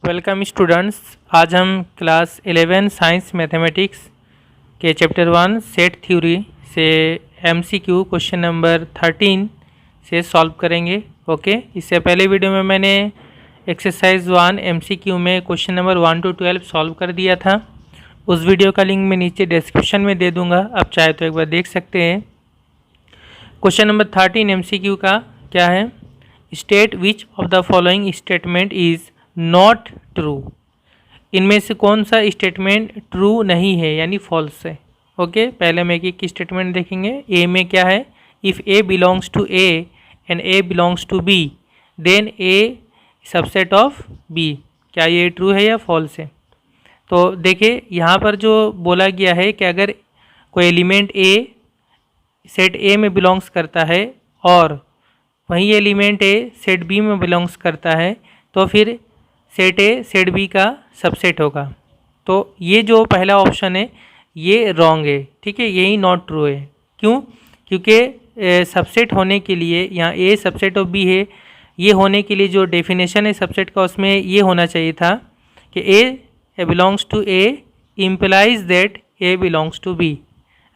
Welcome students. आज हम class 11 science mathematics के चैप्टर 1 सेट थ्योरी से एमसीक्यू क्वेश्चन नंबर 13 से सॉल्व करेंगे। ओके, इससे पहले वीडियो में मैंने एक्सरसाइज 1 एमसीक्यू में क्वेश्चन नंबर 1 to 12 सॉल्व कर दिया था। उस वीडियो का लिंक मैं नीचे डिस्क्रिप्शन में दे दूंगा, आप चाहे तो एक बार देख सकते हैं। क्वेश्चन नंबर 13 एमसीक्यू का क्या है? State which of the following statement is not true. इनमें से कौन सा स्टेटमेंट ट्रू नहीं है यानी फॉल्स है। ओके, पहले हम एक एक स्टेटमेंट देखेंगे। ए में क्या है? If A belongs to A and A belongs to B then A subset of B. क्या ये ट्रू है या फॉल्स है? तो देखिए यहाँ पर जो बोला गया है कि अगर कोई एलिमेंट ए सेट ए में बिलोंग्स करता है और वही एलिमेंट ए सेट बी में बिलोंग्स करता है तो फिर सेट ए सेट बी का सबसेट होगा। तो ये जो पहला ऑप्शन है ये रॉन्ग है, ठीक है, यही नॉट ट्रू है। क्यों? क्योंकि सबसेट होने के लिए यहाँ ए सबसेट ऑफ बी है, ये होने के लिए जो डेफिनेशन है सबसेट का उसमें ये होना चाहिए था कि a belongs to A implies that a belongs to B.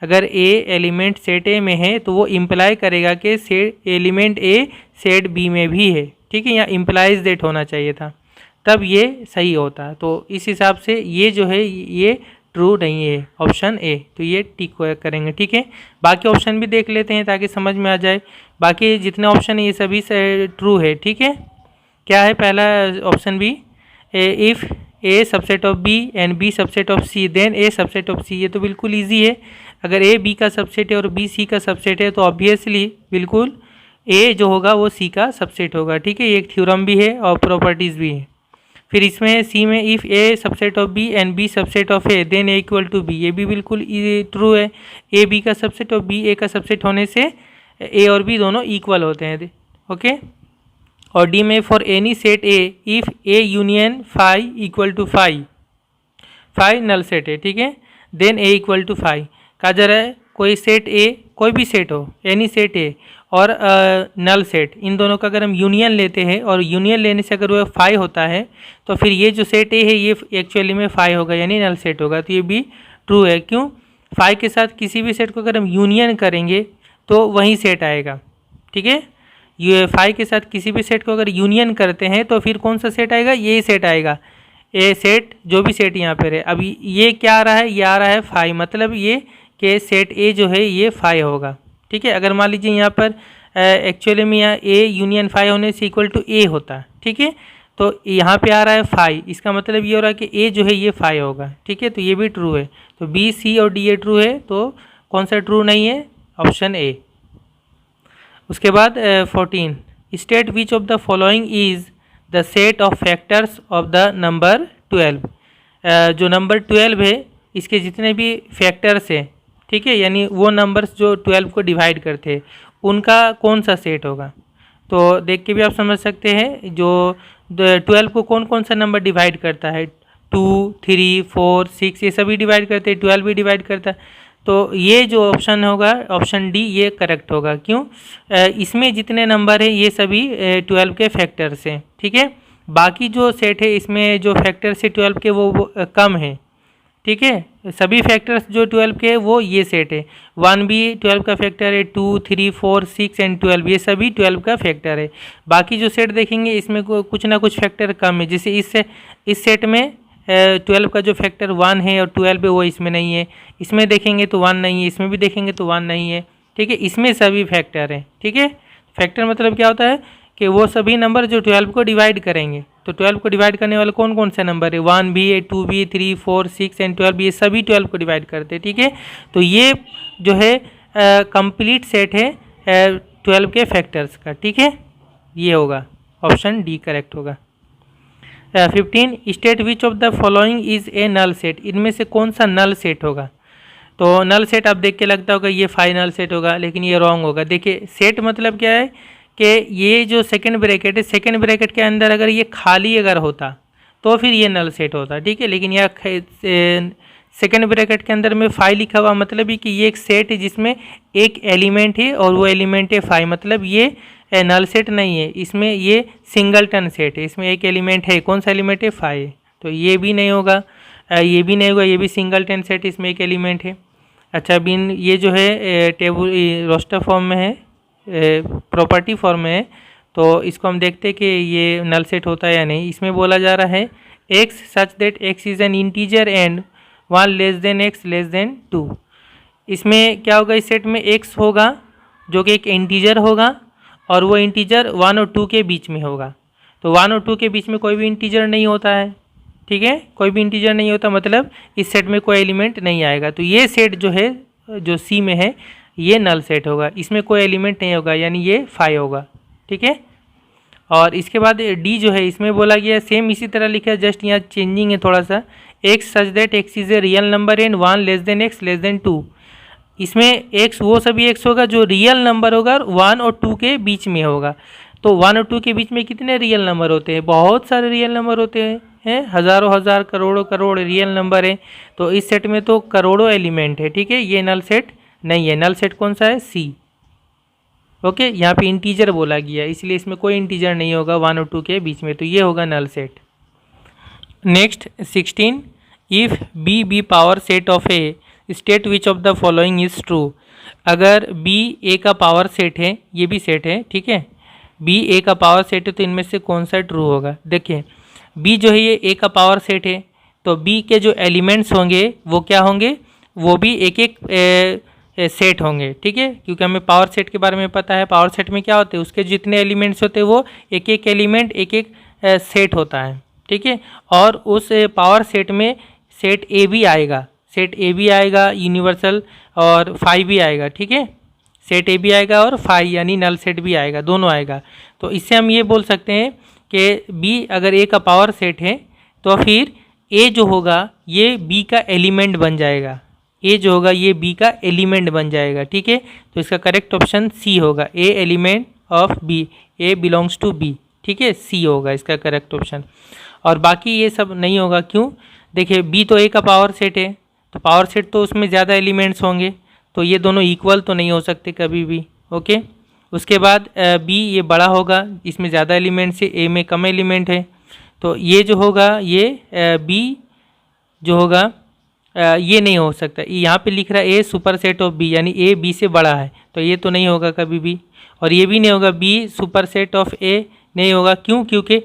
अगर ए एलिमेंट सेट ए में है तो वो इम्प्लाई करेगा कि सेट एलिमेंट ए सेट बी में भी है, ठीक है, यहाँ इम्प्लाइज दैट होना चाहिए था, तब ये सही होता। तो इस हिसाब से ये जो है ये ट्रू नहीं है, ऑप्शन ए। तो ये टिक करेंगे, ठीक है। बाकी ऑप्शन भी देख लेते हैं ताकि समझ में आ जाए। बाकी जितने ऑप्शन है ये सभी से ट्रू है, ठीक है। क्या है पहला option B? If A subset of B and B subset of C then A subset of C. ये तो बिल्कुल ईजी है। अगर ए बी का सबसेट है और बी सी का सबसेट है तो ऑब्वियसली बिल्कुल ए जो होगा वो सी का सबसेट होगा, ठीक है। ये एक थ्योरम भी है और प्रॉपर्टीज़ भी है। फिर इसमें सी में if A subset of B and B subset of A then A equal to B, ये भी बिल्कुल ट्रू है। ए बी का सबसेट और बी ए का सबसेट होने से ए और बी दोनों इक्वल होते हैं, ओके। और डी में for any set A if A union phi equal to phi, phi null set है, ठीक है, then A equal to phi. कहा जा रहा है कोई सेट ए, कोई भी सेट हो, एनी सेट ए और नल सेट, इन दोनों का अगर हम यूनियन लेते हैं और यूनियन लेने से अगर वो फाई होता है तो फिर ये जो सेट ए है ये एक्चुअली में फाई होगा यानी नल सेट होगा। तो ये भी ट्रू है। क्यों? फाई के साथ किसी भी सेट को अगर हम यूनियन करेंगे तो वही सेट आएगा, ठीक है। ये फाई के साथ किसी भी सेट को अगर यूनियन करते हैं तो फिर कौन सा सेट आएगा? यही सेट आएगा, ए सेट, जो भी सेट यहाँ पर है। अब ये क्या आ रहा है? ये आ रहा है फाई, मतलब ये कि सेट ए जो है ये फाई होगा, ठीक है। अगर मान लीजिए यहाँ पर एक्चुअली में यहाँ ए यूनियन फाई होने से इक्वल टू ए होता, ठीक है, तो यहाँ पे आ रहा है फाई, इसका मतलब ये हो रहा है कि ए जो है ये फाई होगा, ठीक है। तो ये भी ट्रू है। तो बी सी और डी ए ट्रू है। तो कौन सा ट्रू नहीं है? Option A. उसके बाद 14 state which of the following is the set of factors of the number 12। जो नंबर 12 है इसके जितने भी फैक्टर्स हैं, ठीक है, यानी वो नंबर्स जो 12 को डिवाइड करते हैं उनका कौन सा सेट होगा। तो देख के भी आप समझ सकते हैं जो 12 को कौन कौन सा नंबर डिवाइड करता है, 2, 3, 4, 6 ये सभी डिवाइड करते हैं, 12 भी डिवाइड करता है। तो ये जो ऑप्शन होगा ऑप्शन डी ये करेक्ट होगा। क्यों? इसमें जितने नंबर है ये सभी 12 के फैक्टर्स हैं, ठीक है। बाकी जो सेट है इसमें जो फैक्टर्स है 12 के वो कम है, ठीक है। सभी फैक्टर्स जो 12 के वो ये सेट है। 1 भी 12 का फैक्टर है, 2, 3, 4, 6 एंड 12 ये सभी 12 का फैक्टर है। बाकी जो सेट देखेंगे इसमें कुछ ना कुछ फैक्टर कम है। जैसे इस सेट में 12 का जो फैक्टर 1 है और 12 है वो इसमें नहीं है, इसमें देखेंगे तो 1 नहीं है, इसमें भी देखेंगे तो 1 नहीं है, ठीक है। इसमें सभी फैक्टर हैं, ठीक है। फैक्टर मतलब क्या होता है कि वो सभी नंबर जो 12 को डिवाइड करेंगे। तो 12 को डिवाइड करने वाले कौन कौन से नंबर है? 1 भी है, 2 भी, 3, 4, 6 एंड 12 ये सभी 12 को डिवाइड करते हैं, ठीक है। तो ये जो है कंप्लीट सेट है 12 के फैक्टर्स का, ठीक है। ये होगा ऑप्शन डी करेक्ट होगा। 15 state which of the following is a null set. इनमें से कौन सा नल सेट होगा? तो नल सेट आप देख के लगता होगा ये फाइनल सेट होगा, लेकिन ये रॉन्ग होगा। देखिए सेट मतलब क्या है कि ये जो सेकंड ब्रैकेट है, सेकंड ब्रैकेट के अंदर अगर ये खाली अगर होता तो फिर ये नल सेट होता, ठीक है। लेकिन यह सेकंड ब्रैकेट के अंदर में फाई लिखा हुआ, मतलब ही कि ये एक सेट है जिसमें एक एलिमेंट है और वो एलिमेंट है फाई, मतलब ये नल सेट नहीं है, इसमें ये सिंगलटन सेट है, इसमें एक एलिमेंट है, कौन सा एलिमेंट है 5, तो ये भी नहीं होगा, ये भी नहीं होगा, ये भी सिंगलटन सेट, इसमें एक एलिमेंट है। अच्छा बिन ये जो है टेबल रोस्टर फॉर्म में है, प्रॉपर्टी फॉर्म में है, तो इसको हम देखते हैं कि ये नल सेट होता है या नहीं। इसमें बोला जा रहा है x such that x is an integer and 1 less than x less than 2। इसमें क्या होगा, इस सेट में x होगा जो कि एक इंटीजर होगा और वो इंटीजर 1 और 2 के बीच में होगा। तो 1 और 2 के बीच में कोई भी इंटीजर नहीं होता है, ठीक है, कोई भी इंटीजर नहीं होता, मतलब इस सेट में कोई एलिमेंट नहीं आएगा। तो ये सेट जो है जो सी में है ये नल सेट होगा, इसमें कोई एलिमेंट नहीं होगा, यानी ये 5 होगा, ठीक है। और इसके बाद डी जो है इसमें बोला गया सेम इसी तरह लिखा है, जस्ट यहाँ चेंजिंग है थोड़ा सा, x such that x is a real number and 1 less than X less then 2। इसमें एक्स वो सभी एक्स होगा जो रियल नंबर होगा और 1 और 2 के बीच में होगा। तो 1 और 2 के बीच में कितने रियल नंबर होते हैं, बहुत सारे रियल नंबर होते हैं, हज़ारों हज़ार करोड़ों करोड़ रियल नंबर है। तो इस सेट में तो करोड़ों एलिमेंट है, ठीक है, ये नल सेट नहीं है। नल सेट कौन सा है, सी। ओके, यहाँ पे इंटीजर बोला गया इसलिए इसमें कोई इंटीजर नहीं होगा 1 और 2 के बीच में, तो ये होगा null set. Next 16, if B B power set of A state which of the following is true. अगर बी ए का पावर सेट है, ये भी सेट है, ठीक है, बी ए का पावर सेट है, तो इनमें से कौन सा ट्रू होगा। देखिए बी जो है ये ए का पावर सेट है, तो बी के जो एलिमेंट्स होंगे वो क्या होंगे, वो भी एक एक सेट होंगे, ठीक है, क्योंकि हमें पावर सेट के बारे में पता है। पावर सेट में क्या होते हैं, उसके जितने एलिमेंट्स होते हैं वो एक एक एलिमेंट एक एक सेट होता है, ठीक है। और उस पावर सेट में सेट ए भी आएगा, सेट ए भी आएगा यूनिवर्सल, और 5 भी आएगा, ठीक है, सेट ए भी आएगा और 5 यानी नल सेट भी आएगा, दोनों आएगा। तो इससे हम ये बोल सकते हैं कि बी अगर ए का पावर सेट है तो फिर ए जो होगा ये बी का एलिमेंट बन जाएगा, ए जो होगा ये बी का एलिमेंट बन जाएगा, ठीक है। तो इसका करेक्ट ऑप्शन सी होगा, a element of B, a belongs to B, ठीक है, सी होगा इसका करेक्ट ऑप्शन। और बाकी ये सब नहीं होगा, क्यों, देखिए बी तो ए का पावर सेट है, तो पावर सेट तो उसमें ज़्यादा एलिमेंट्स होंगे, तो ये दोनों इक्वल तो नहीं हो सकते कभी भी, ओके। उसके बाद बी ये बड़ा होगा, इसमें ज़्यादा एलिमेंट्स है, ए में कम एलिमेंट है, तो ये जो होगा ये बी जो होगा ये नहीं हो सकता। यहाँ पे लिख रहा है ए सुपर सेट ऑफ बी, यानी ए बी से बड़ा है, तो ये तो नहीं होगा कभी भी। और ये भी नहीं होगा बी सुपर सेट ऑफ ए, नहीं होगा, क्यों, क्योंकि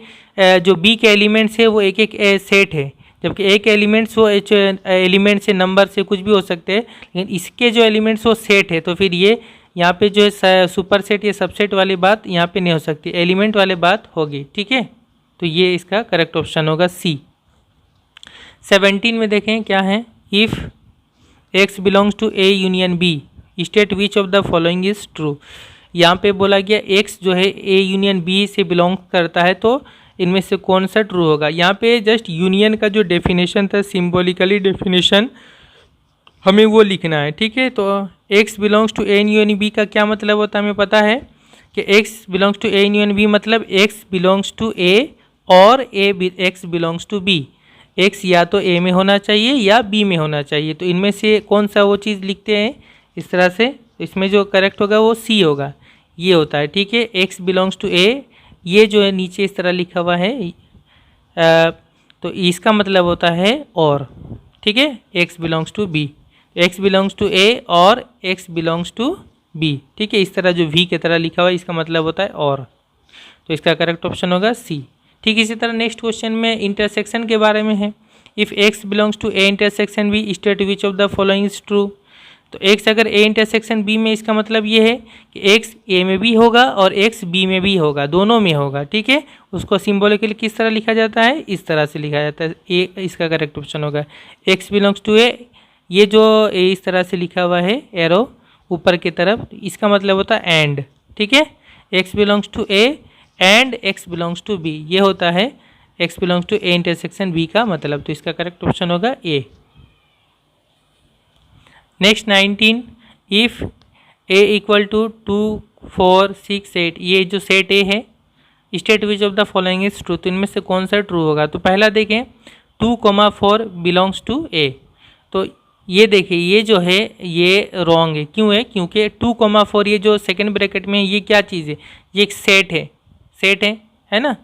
जो बी के एलिमेंट्स है वो एक एक सेट है, जबकि एक एलिमेंट्स वो एलिमेंट से नंबर से कुछ भी हो सकते हैं, लेकिन इसके जो एलिमेंट्स वो सेट है, तो फिर ये यहाँ पे जो है सुपर सेट या सबसेट वाली बात यहाँ पे नहीं हो सकती, एलिमेंट वाली बात होगी, ठीक है। तो ये इसका करेक्ट ऑप्शन होगा सी। 17 में देखें क्या है, if X belongs to A union B state which of the following is true. यहाँ पे बोला गया एक्स जो है ए यूनियन बी से बिलोंग करता है, तो इनमें से कौन सा ट्रू होगा। यहाँ पे जस्ट यूनियन का जो डेफिनेशन था, सिम्बोलिकली डेफिनेशन हमें वो लिखना है, ठीक है। तो X belongs to A union B का क्या मतलब होता है, हमें पता है कि X belongs to A union B मतलब एक्स बिलोंग्स टू ए और x belongs to B. X या तो ए में होना चाहिए या बी में होना चाहिए, तो इनमें से कौन सा वो चीज़ लिखते हैं इस तरह से, इसमें जो करेक्ट होगा वो सी होगा, ये होता है, ठीक है। एक्स बिलोंग्स टू ए, ये जो है नीचे इस तरह लिखा हुआ है, तो इसका मतलब होता है और, ठीक है, x belongs to B, x belongs to A और एक्स बिलोंग्स टू बी, ठीक है, इस तरह जो वी की तरह लिखा हुआ है इसका मतलब होता है और, तो इसका करेक्ट ऑप्शन होगा सी। ठीक इसी तरह नेक्स्ट क्वेश्चन में इंटरसेक्शन के बारे में है, if X belongs to A intersection B state which of the following is true. तो एक्स अगर ए इंटरसेक्शन बी में, इसका मतलब ये है कि एक्स ए में भी होगा और एक्स बी में भी होगा, दोनों में होगा, ठीक है। उसको सिम्बोलिकली किस तरह लिखा जाता है, इस तरह से लिखा जाता है, ए इसका करेक्ट ऑप्शन होगा। एक्स बिलोंग्स टू ए, ये जो ए इस तरह से लिखा हुआ है एरो ऊपर की तरफ, इसका मतलब होता है एंड, ठीक है। X belongs to A and x belongs to B, ये होता है x belongs to A intersection B का मतलब, तो इसका करेक्ट ऑप्शन होगा A. Next 19, if A equal to 2 4 6 8, ये जो सेट ए है, state which of the following is true, तो इनमें से कौन सा ट्रू होगा। तो पहला देखें 2, 4 बिलोंग्स टू ए, तो ये देखिए ये जो है ये रॉन्ग है। क्यों है? क्योंकि 2,4 ये जो सेकंड ब्रैकेट में है ये क्या चीज़ है? ये एक सेट है, सेट है ना।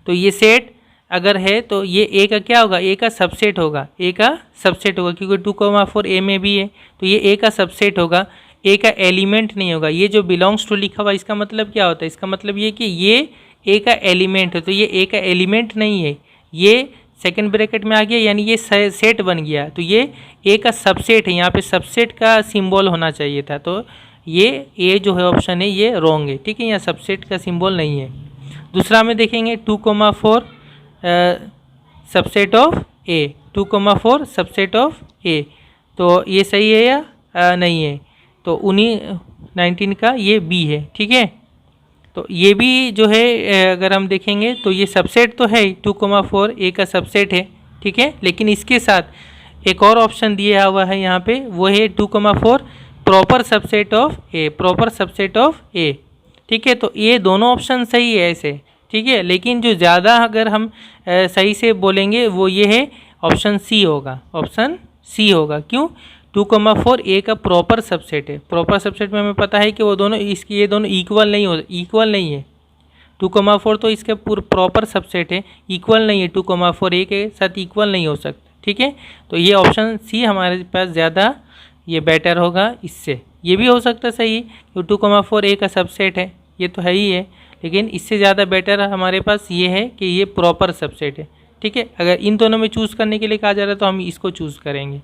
तो ये सेट अगर है तो ये ए का क्या होगा? ए का सबसेट होगा, ए का सबसेट होगा, क्योंकि 2,4 ए में भी है तो ये ए का सबसेट होगा, ए का एलिमेंट नहीं होगा। ये जो बिलोंग्स टू लिखा हुआ इसका मतलब क्या होता है? इसका मतलब ये कि ये ए का एलिमेंट है, तो ये ए का एलिमेंट नहीं है, ये सेकंड ब्रैकेट में आ गया यानी ये सेट बन गया, तो ये ए का सबसेट है। यहाँ पे सबसेट का सिंबल होना चाहिए था, तो ये ए जो है ऑप्शन है ये रॉन्ग है, ठीक है। यहाँ सबसेट का सिंबल नहीं है। दूसरा में देखेंगे 2,4 subset of A, 2,4 subset of A, तो ये सही है या नहीं है? तो उन्हीं 19 का ये बी है, ठीक है। तो ये भी जो है अगर हम देखेंगे तो ये सबसेट तो है 2,4 ए का सबसेट है, ठीक है। लेकिन इसके साथ एक और ऑप्शन दिया हुआ है यहाँ पे, वो है 2,4 proper subset of A, proper subset of A, ठीक है। तो ये दोनों ऑप्शन सही है ऐसे, ठीक है। लेकिन जो ज़्यादा अगर हम सही से बोलेंगे वो ये है ऑप्शन सी होगा, ऑप्शन सी होगा। क्यों? 2,4 ए का प्रॉपर सबसेट है। प्रॉपर सबसेट में हमें पता है कि वो दोनों इसकी ये दोनों इक्वल नहीं है। 2,4 तो इसके प्रॉपर सबसेट है, इक्वल नहीं है, 2,4 ए के साथ इक्वल नहीं हो सकता, ठीक है। तो ये ऑप्शन सी हमारे पास ज़्यादा ये बेटर होगा इससे। ये भी हो सकता सही कि 2,4 ए का सबसेट है, ये तो है ही है, लेकिन इससे ज़्यादा बेटर हमारे पास ये है कि ये प्रॉपर सबसेट है, ठीक है। अगर इन दोनों में चूज़ करने के लिए कहा जा रहा है तो हम इसको चूज़ करेंगे।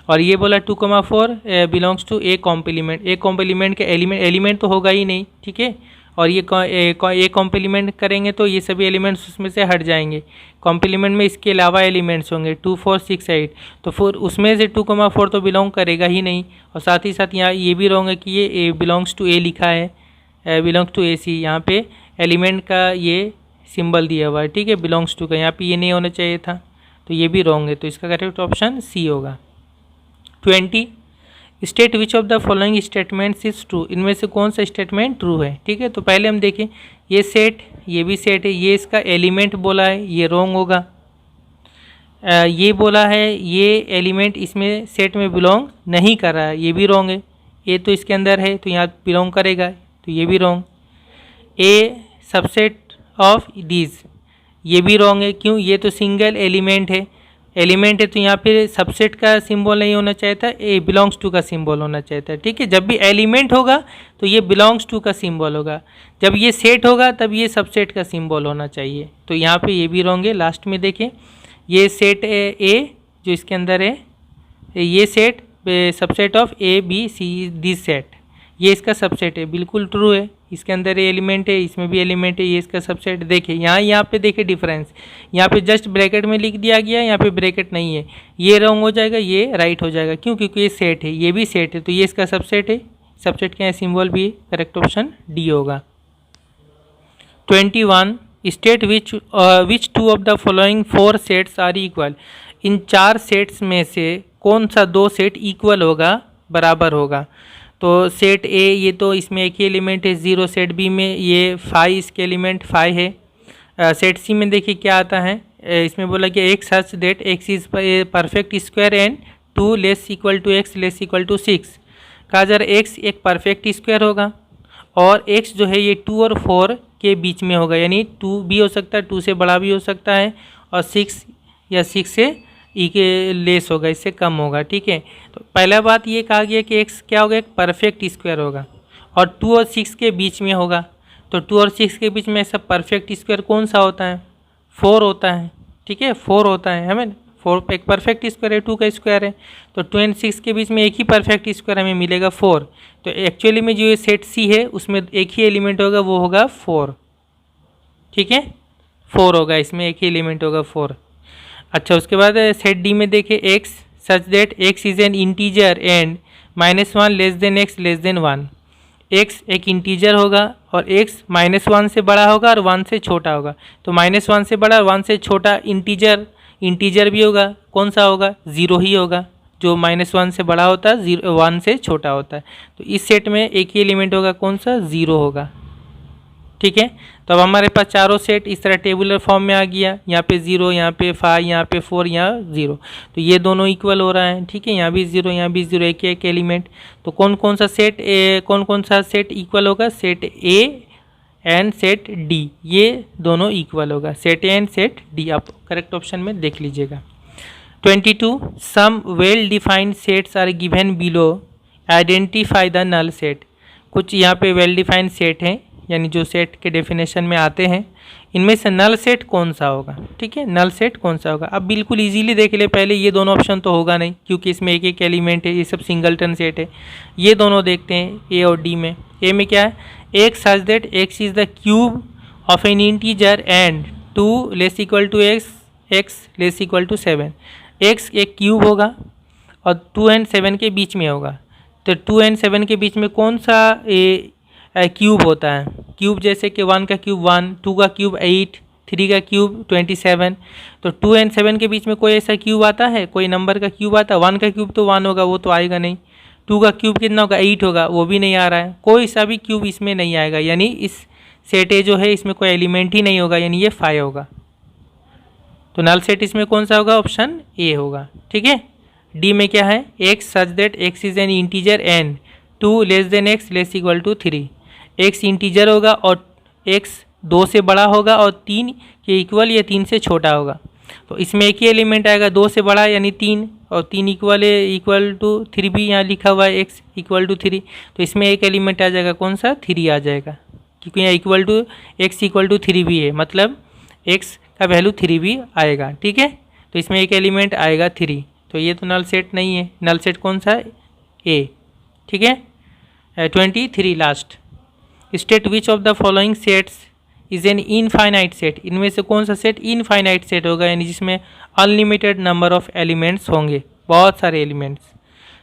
और ये बोला 2,4 belongs to A complement, A complement के एलिमेंट तो होगा ही नहीं, ठीक है। और ये ए कॉम्प्लीमेंट करेंगे तो ये सभी एलिमेंट्स उसमें से हट जाएंगे। कॉम्प्लीमेंट में इसके अलावा एलिमेंट्स होंगे 2, 4, 6, 8, तो फिर उसमें से 2,4 तो बिलोंग करेगा ही नहीं। और साथ ही साथ यहाँ ये भी रॉन्ग है कि ये बिलोंग्स टू ए लिखा है, बिलोंग्स टू ए सी, यहाँ पे एलिमेंट का ये सिंबल दिया हुआ है, ठीक है, बिलोंग्स टू का, यहाँ पे ये नहीं होना चाहिए था, तो ये भी रॉन्ग है। तो इसका करेक्ट ऑप्शन सी होगा। 20 state which of the following statements is true, इनमें से कौन सा स्टेटमेंट ट्रू है, ठीक है। तो पहले हम देखें ये सेट, ये भी सेट है, ये इसका एलिमेंट बोला है, ये रॉन्ग होगा। ये बोला है ये एलिमेंट इसमें सेट में बिलोंग नहीं कर रहा है, ये भी रॉन्ग है। ए तो इसके अंदर है तो यहाँ बिलोंग करेगा, तो ये भी wrong. A subset of these, ये भी रॉन्ग है। क्यों? ये तो सिंगल एलिमेंट है, एलिमेंट है तो यहाँ पे सबसेट का सिंबल नहीं होना चाहिए था, ए बिलोंग्स टू का सिंबल होना चाहिए था, ठीक है। जब भी एलिमेंट होगा तो ये बिलोंग्स टू का सिंबल होगा, जब ये सेट होगा तब ये सबसेट का सिंबल होना चाहिए, तो यहाँ पे ये भी रॉन्ग है। लास्ट में देखें ये सेट ए जो इसके अंदर है, ये set subset of A B C this set, ये इसका सबसेट है, बिल्कुल ट्रू है। इसके अंदर ये एलिमेंट है, इसमें भी एलिमेंट है, ये इसका सबसेट। देखिए यहाँ पे देखिए डिफरेंस, यहाँ पे जस्ट ब्रैकेट में लिख दिया गया, यहाँ पे ब्रैकेट नहीं है, ये रॉन्ग हो जाएगा, ये राइट हो जाएगा। क्यों? क्योंकि ये सेट है, ये भी सेट है, तो ये इसका सबसेट है, सबसेट का सिंबल भी करेक्ट ऑप्शन डी होगा। 21 state which two of the following 4 sets are equal, इन 4 सेट्स में से कौन सा 2 सेट इक्वल होगा, बराबर होगा। तो सेट ए ये तो इसमें एक ही एलिमेंट है 0, सेट बी में ये 5 इसके एलिमेंट 5 है। सेट सी में देखिए क्या आता है, इसमें बोला कि X such that x is perfect square and 2 less equal to x less equal to 6। कहा जा रहा है एक्स एक परफेक्ट स्क्वायर होगा और एक्स जो है ये 2 और 4 के बीच में होगा, यानी 2 भी हो सकता है, 2 से बड़ा भी हो सकता है, और 6 या 6 से ई के लेस होगा, इससे कम होगा, ठीक है। तो पहला बात ये कहा गया कि एक्स क्या होगा, एक परफेक्ट स्क्वायर होगा और 2 और 6 के बीच में होगा। तो 2 और 6 के बीच में ऐसा परफेक्ट स्क्वायर कौन सा होता है, 4 होता है, ठीक है, 4 होता है। हमें 4 एक परफेक्ट स्क्वायर है, 2 का स्क्वायर है, तो 2 और 6 के बीच में एक ही परफेक्ट स्क्वायर हमें मिलेगा 4। तो एक्चुअली में जो ये सेट सी है उसमें एक ही एलिमेंट होगा, वो होगा 4, ठीक है, 4 होगा, इसमें एक ही एलिमेंट होगा 4। अच्छा, उसके बाद सेट डी में देखें x such that x is an integer and -1 less than X less than 1। X एक इंटीजर होगा और एक्स -1 से बड़ा होगा और 1 से छोटा होगा। तो -1 से बड़ा और 1 से छोटा इंटीजर भी होगा, कौन सा होगा, 0 ही होगा। जो -1 से बड़ा होता है 1 से छोटा होता है। तो इस सेट में एक ही एलिमेंट होगा, कौन सा, 0 होगा। ठीक है। तो अब हमारे पास चारों सेट इस तरह टेबुलर फॉर्म में आ गया, यहाँ पे 0, यहाँ पे 5, यहाँ पे 4, यहाँ 0, तो ये दोनों इक्वल हो रहा है, ठीक है। यहाँ भी 0, यहाँ भी 0, एक एक एलिमेंट। तो कौन कौन सा सेट इक्वल होगा? Set A and set D, ये दोनों इक्वल होगा, set A and set D. आप करेक्ट ऑप्शन में देख लीजिएगा। 22 some well defined sets are given below, identify the null set. कुछ यहाँ पे वेल डिफाइंड सेट हैं, यानी जो सेट के डेफिनेशन में आते हैं, इनमें से नल सेट कौन सा होगा, ठीक है। नल सेट कौन सा होगा? अब बिल्कुल इजीली देख ले, पहले ये दोनों ऑप्शन तो होगा नहीं क्योंकि इसमें एक एक एलिमेंट है, ये सब सिंगलटन सेट है। ये दोनों देखते हैं ए और डी में। ए में क्या है? X such that x is the cube of an integer and 2 less equal to x less equal to 7। X एक क्यूब होगा और 2 एंड 7 के बीच में होगा। तो 2 एंड 7 के बीच में कौन सा क्यूब होता है? क्यूब जैसे कि 1 का क्यूब 1, 2 का क्यूब 8, 3 का क्यूब 27। तो 2 एंड 7 के बीच में कोई ऐसा क्यूब आता है, कोई नंबर का क्यूब आता है? 1 का क्यूब तो 1 होगा, वो तो आएगा नहीं। 2 का क्यूब कितना होगा? 8 होगा, वो भी नहीं आ रहा है। कोई सा भी क्यूब इसमें नहीं आएगा, यानी इस सेट ए जो है इसमें कोई एलिमेंट ही नहीं होगा, यानी ये 5 होगा। तो नल सेट इसमें कौन सा होगा? ऑप्शन ए होगा, ठीक है। डी में क्या है? X such that x is an integer and 2 less than X less equal to 3। X integer होगा और एक्स 2 से बड़ा होगा और 3 के इक्वल या 3 से छोटा होगा। तो इसमें एक ही एलिमेंट आएगा, 2 से बड़ा यानी 3, और 3 इक्वल टू 3 भी यहाँ लिखा हुआ है, एक्स इक्वल टू 3। तो इसमें एक एलिमेंट आ जाएगा, कौन सा? 3 आ जाएगा, क्योंकि यहाँ equal to X equal to 3 भी है, मतलब एक्स का वैल्यू 3 भी आएगा, ठीक है। तो इसमें एक एलिमेंट आएगा 3। तो ये तो नल सेट नहीं है। नल सेट कौन सा है? ए, ठीक है। 23 last. State which of the following sets is an infinite set. इनमें से कौन सा सेट इनफाइनाइट सेट होगा, यानी जिसमें अनलिमिटेड नंबर ऑफ एलिमेंट्स होंगे, बहुत सारे एलिमेंट्स।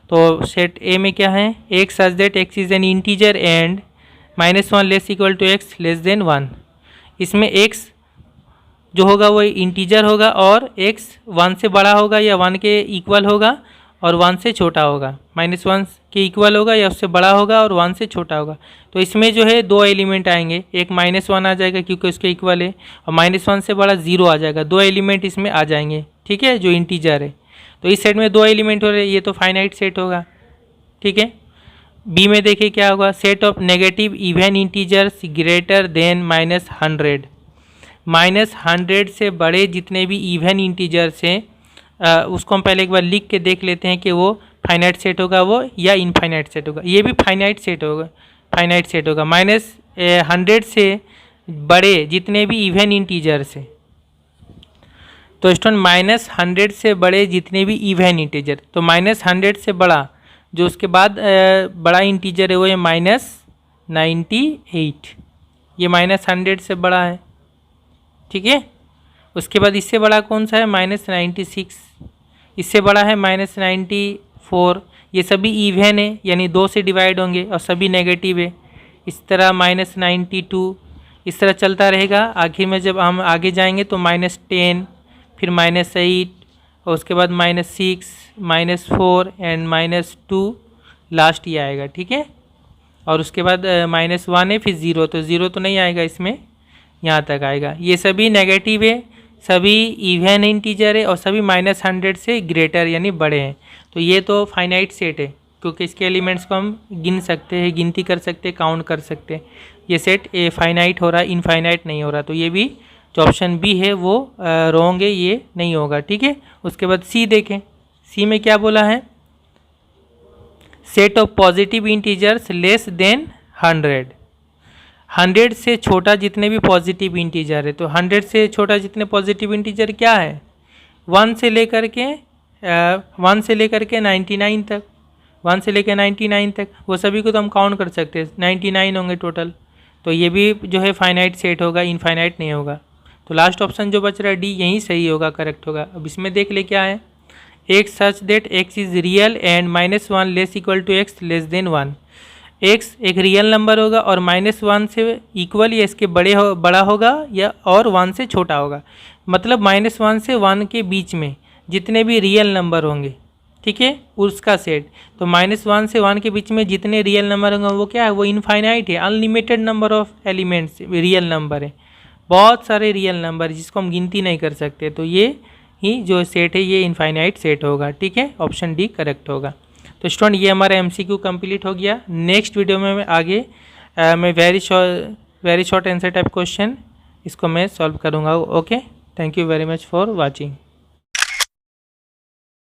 तो सेट ए में क्या है? X such that x is an integer and -1 less equal to x less than 1। इसमें एक्स जो होगा वो इंटीजर होगा और x 1 से बड़ा होगा या 1 के इक्वल होगा और 1 से छोटा होगा, -1 के इक्वल होगा या उससे बड़ा होगा और 1 से छोटा होगा। तो इसमें जो है 2 एलिमेंट आएंगे, एक -1 आ जाएगा क्योंकि उसके इक्वल है, और -1 से बड़ा 0 आ जाएगा। 2 एलिमेंट इसमें आ जाएंगे, ठीक है, जो इंटीजर है। तो इस सेट में 2 एलिमेंट हो रहे, ये तो फाइनाइट सेट होगा, ठीक है। बी में देखिए क्या होगा? Set of negative even integers greater than -100। -100 से बड़े जितने भी इवन इंटीजर्स हैं, उसको हम पहले एक बार लिख के देख लेते हैं कि वो फाइनाइट सेट होगा वो या इनफाइनाइट सेट होगा। ये भी फाइनाइट सेट होगा, फाइनाइट सेट होगा। -100 से बड़े जितने भी इवन इंटीजर्स हैं, तो स्टूडेंट -100 से बड़े जितने भी इवन इंटीजर, तो -100 से बड़ा जो उसके बाद बड़ा इंटीजर है वो है -98। ये -100 से बड़ा है, ठीक है। उसके बाद इससे बड़ा कौन सा है? -96। इससे बड़ा है -94। ये सभी इवन है, यानी 2 से डिवाइड होंगे और सभी नेगेटिव है। इस तरह -92, इस तरह चलता रहेगा। आखिर में जब हम आगे जाएंगे तो -10, फिर -8, और उसके बाद -6, -4 एंड -2 लास्ट ये आएगा, ठीक है। और उसके बाद -1 है, फिर 0, तो 0 तो नहीं आएगा इसमें, यहाँ तक आएगा। ये सभी नेगेटिव है, सभी इवन इंटीजर है और सभी -100 से ग्रेटर यानी बड़े हैं। तो ये तो फाइनाइट सेट है क्योंकि इसके एलिमेंट्स को हम गिन सकते हैं, गिनती कर सकते हैं, काउंट कर सकते हैं। ये सेट ए फाइनाइट हो रहा है, इनफाइनाइट नहीं हो रहा। तो ये भी जो ऑप्शन बी है वो रॉन्ग है, ये नहीं होगा, ठीक है। उसके बाद सी देखें। सी में क्या बोला है? Set of positive integers less than 100। 100 से छोटा जितने भी पॉजिटिव इंटीजर है, तो 100 से छोटा जितने पॉजिटिव इंटीजर क्या है? 1 से लेकर के 99 तक, 1 से लेकर 99 तक, वो सभी को तो हम काउंट कर सकते हैं, 99 होंगे टोटल। तो ये भी जो है फाइनाइट सेट होगा, इनफाइनाइट नहीं होगा। तो लास्ट ऑप्शन जो बच रहा है डी, यही सही होगा, करेक्ट होगा। अब इसमें देख ले क्या है? X such that x is real and -1 less equal to x less than 1। X एक रियल नंबर होगा और -1 से इक्वल या इसके बड़ा होगा या और 1 से छोटा होगा। मतलब -1 से 1 के बीच में जितने भी रियल नंबर होंगे, ठीक है, उसका सेट। तो -1 से 1 के बीच में जितने रियल नंबर होंगे वो क्या है, वो इनफाइनाइट है, unlimited number of elements real number है, बहुत सारे रियल नंबर जिसको हम गिनती नहीं कर सकते। तो ये ही जो सेट है ये इनफाइनाइट सेट होगा। ठीक है, ऑप्शन डी करेक्ट होगा। तो स्टूडेंट ये हमारा MCQ कंप्लीट हो गया। नेक्स्ट वीडियो में मैं आगे मैं very short answer type question इसको मैं सॉल्व करूँगा। Okay, thank you very much for watching.